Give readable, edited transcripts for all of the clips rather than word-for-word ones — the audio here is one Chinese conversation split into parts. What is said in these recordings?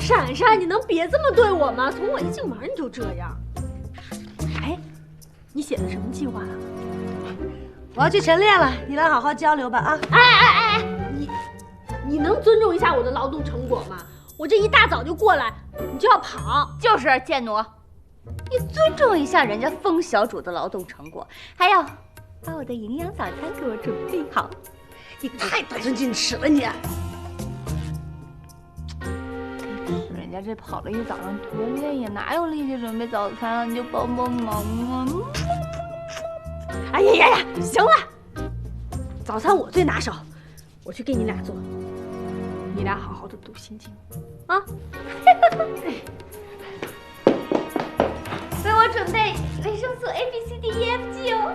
闪闪，你能别这么对我吗？从我一进门你就这样。哎，你写的什么计划啊？我要去晨练了，你俩好好交流吧啊！哎，你能尊重一下我的劳动成果吗？我这一大早就过来，你就要跑？就是贱奴，你尊重一下人家风小主的劳动成果，还要把我的营养早餐给我准备好。你太得寸进尺了你！人家这跑了一早上多累呀，哪有力气准备早餐啊？你就帮帮忙啊！哎呀，行了，早餐我最拿手，我去给你俩做，你俩好好的读心经啊。为我准备维生素 A B C D E F G 哦。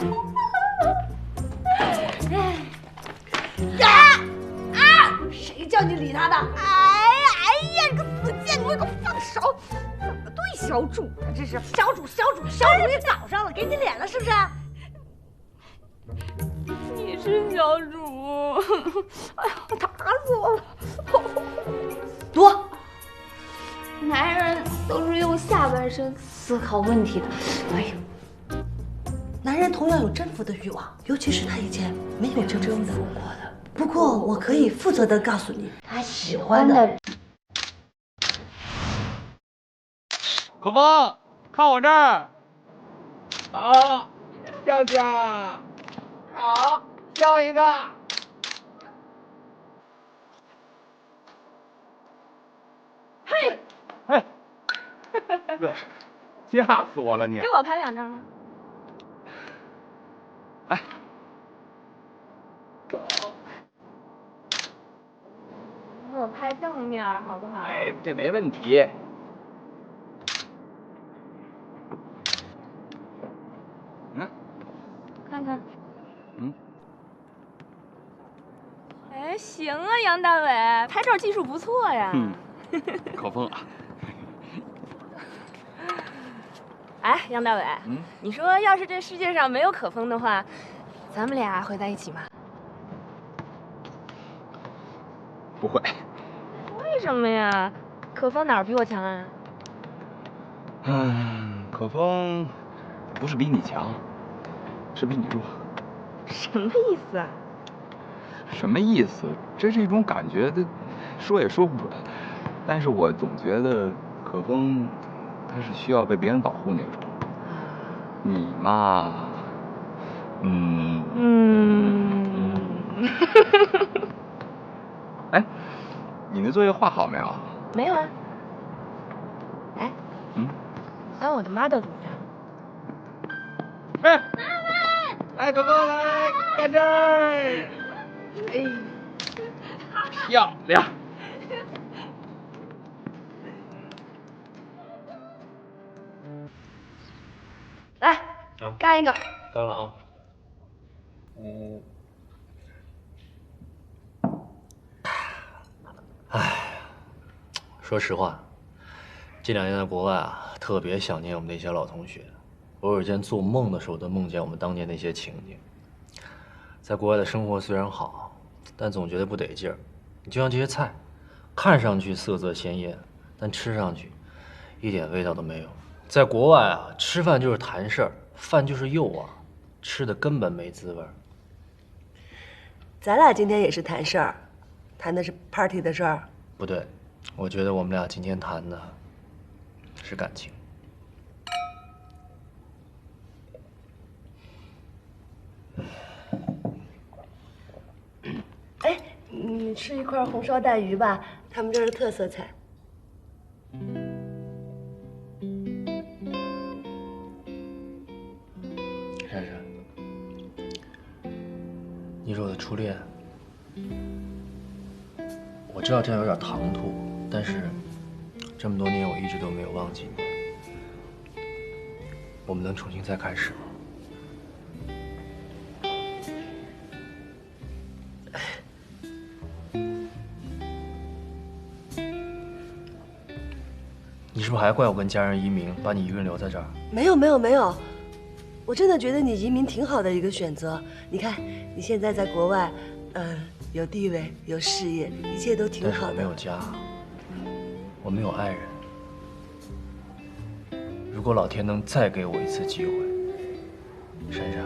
谁叫你理他的？哎呀，你个死贱奴，你给我放手！怎么对小主呢？这是小主也找上了，给你脸了是不是？你是小主，哎呀，打死我了！读。男人都是用下半身思考问题的。哎呀，男人同样有征服的欲望，尤其是他以前没有征服过的。不过我可以负责的告诉你，他喜欢的。可风，看我这儿。好，笑笑。好，笑一个。嘿，嘿，吓死我了你！给我拍2张。哎，我拍正面好不好？哎，这没问题。看看。嗯。哎，行啊，杨大伟，拍照技术不错呀。可风啊。哎，杨大伟，你说要是这世界上没有可风的话，咱们俩会在一起吗？不会。为什么呀？可风哪儿比我强啊？可风不是比你强，是比你弱。什么意思啊？什么意思？这是一种感觉，说也说不准。但是我总觉得可风他是需要被别人保护那种。你嘛，哎，你的作业画好没有？没有啊。哎，当我的 model 怎么样？哎，来，可风来，看这儿。哎，漂亮。来，干一个。干了啊。说实话，这2年在国外啊，特别想念我们那些老同学。偶尔间做梦的时候，都梦见我们当年那些情景。在国外的生活虽然好，但总觉得不得劲儿。你就像这些菜，看上去色泽鲜艳，但吃上去一点味道都没有。在国外啊，吃饭就是谈事儿，饭就是诱惑，吃的根本没滋味儿。咱俩今天也是谈事儿，谈的是 party 的事儿。不对，我觉得我们俩今天谈的是感情。哎，你吃一块红烧带鱼吧，他们这儿的特色菜。珊珊，你是我的初恋，我知道这样有点唐突，但是这么多年我一直都没有忘记你。我们能重新再开始吗？你是不是还怪我跟家人移民，把你一个人留在这儿？没有，我真的觉得你移民挺好的一个选择。你看，你现在在国外，有地位，有事业，一切都挺好的。但是我没有家。我没有爱人。如果老天能再给我一次机会，珊珊，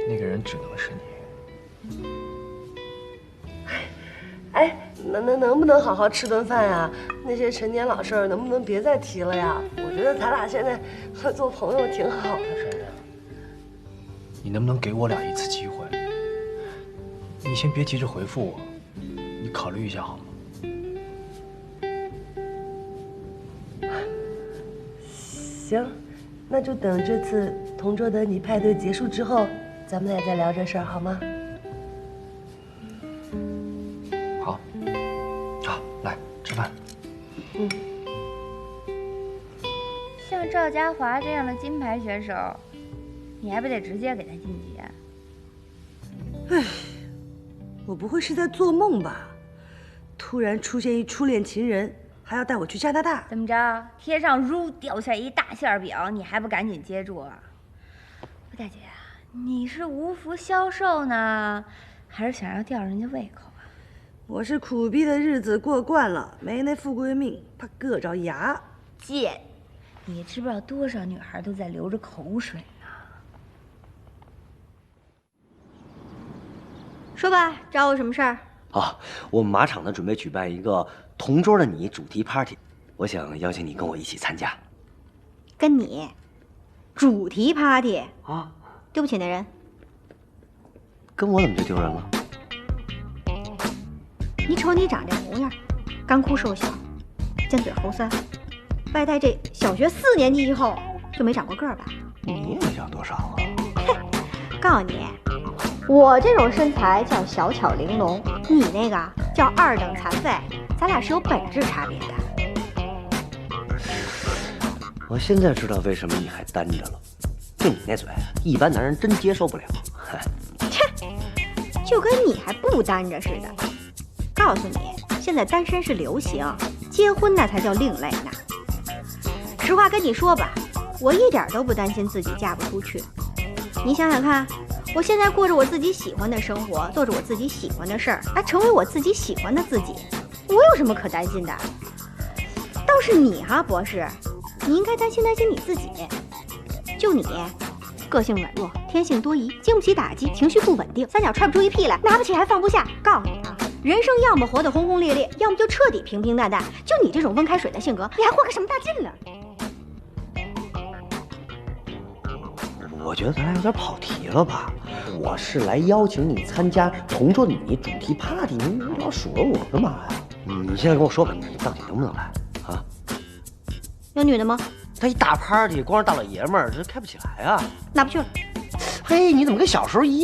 那个人只能是你。哎，能不能好好吃顿饭呀？那些陈年老事儿能不能别再提了呀？我觉得咱俩现在做朋友挺好的。珊珊，你能不能给我俩一次机会？你先别急着回复我，你考虑一下好吗？行，那就等这次同桌的你派对结束之后，咱们俩再聊这事儿好吗？好，好，来吃饭。像赵家华这样的金牌选手，你还不得直接给他晋级啊？我不会是在做梦吧？突然出现一初恋情人，还要带我去加拿大？怎么着？天上如掉下一大馅饼，你还不赶紧接住啊？不，大姐，你是无福消受呢，还是想要吊人家胃口啊？我是苦逼的日子过惯了，没那富贵命，怕硌着牙。贱！你知不知道多少女孩都在流着口水呢？说吧，找我什么事儿？啊，我们马场呢准备举办一个同桌的你主题 party， 我想邀请你跟我一起参加。跟你主题 party 啊？丢不起那人。跟我怎么就丢人了？你瞅你长这模样，干枯瘦小，尖嘴猴腮，外带这小学4年级以后就没长过个儿吧？你也长多少啊？告诉你，我这种身材叫小巧玲珑，你那个叫2等残废，咱俩是有本质差别的。我现在知道为什么你还单着了，就你那嘴，一般男人真接受不了。切，就跟你还不单着似的。告诉你，现在单身是流行，结婚那才叫另类呢。实话跟你说吧，我一点都不担心自己嫁不出去。你想想看，我现在过着我自己喜欢的生活，做着我自己喜欢的事儿，还成为我自己喜欢的自己，我有什么可担心的？倒是你哈，博士，你应该担心你自己。就你，个性软弱，天性多疑，经不起打击，情绪不稳定，3脚踹不出一屁来，拿不起还放不下。告诉你啊，人生要么活得轰轰烈烈，要么就彻底平平淡淡。就你这种温开水的性格，你还活个什么大劲呢？我觉得咱俩有点跑题了吧？我是来邀请你参加同桌的你主题 party， 你老数落我干嘛呀？你现在跟我说吧，你到底能不能来啊？有女的吗？他一大 party，光是大老爷们儿，这开不起来啊！拿不去了。嘿，你怎么跟小时候一样？